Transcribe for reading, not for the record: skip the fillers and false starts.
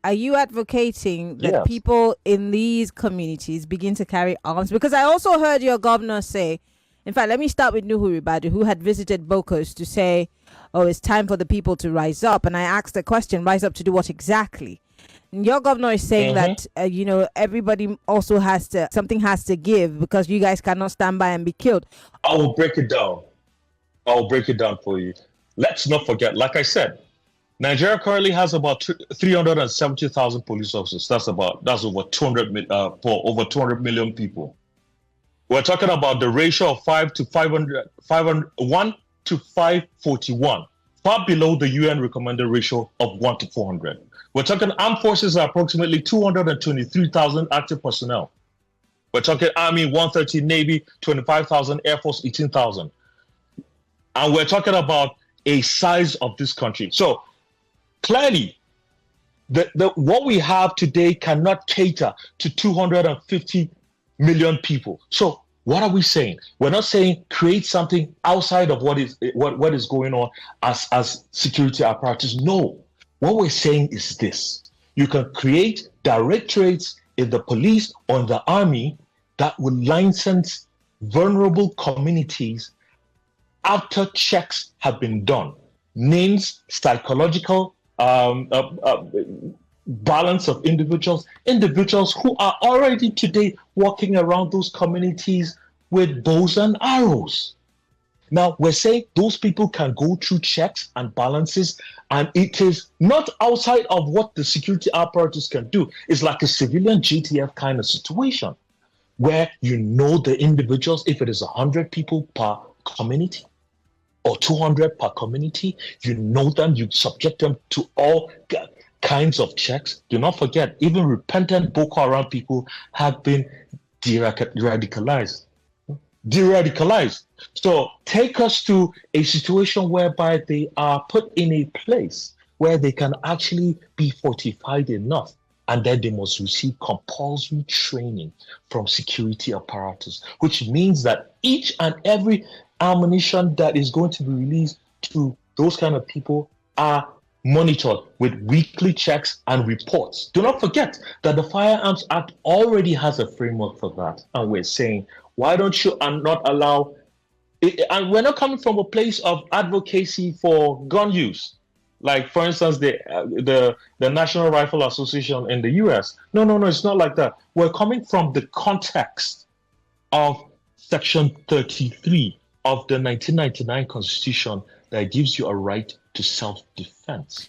are you advocating that Yes. people in these communities begin to carry arms? Because I also heard your governor say, in fact, let me start with Nuhu Ribadu, who had visited Bokos to say, oh, it's time for the people to rise up. And I asked the question, rise up to do what exactly? And your governor is saying Hmm. that, everybody also something has to give because you guys cannot stand by and be killed. I will break it down. I'll break it down for you. Let's not forget, like I said, Nigeria currently has about 370,000 police officers. That's over 200 for over 200 million people. We're talking about the ratio of 5 to 1 to 541, far below the UN recommended ratio of 1 to 400. We're talking armed forces are approximately 223,000 active personnel. We're talking Army 130, Navy 25,000, Air Force 18,000. And we're talking about a size of this country. So clearly, what we have today cannot cater to 250 million people. So what are we saying? We're not saying create something outside of what is going on as security apparatus. No. What we're saying is this. You can create directorates in the police or in the army that will license vulnerable communities after checks have been done. Names, psychological balance of individuals who are already today walking around those communities with bows and arrows. Now, we're saying those people can go through checks and balances, and it is not outside of what the security apparatus can do. It's like a civilian GTF kind of situation where you know the individuals, if it is 100 people per community or 200 per community, you know them, you subject them to all kinds of checks. Do not forget, even repentant Boko Haram people have been de-radicalized. So take us to a situation whereby they are put in a place where they can actually be fortified enough, and then they must receive compulsory training from security apparatus, which means that each and every ammunition that is going to be released to those kind of people are monitored with weekly checks and reports. Do not forget that the Firearms Act already has a framework for that. And we're saying, why don't you not allow it? And we're not coming from a place of advocacy for gun use. Like, for instance, the National Rifle Association in the US. No, it's not like that. We're coming from the context of Section 33 of the 1999 Constitution that gives you a right to self-defense.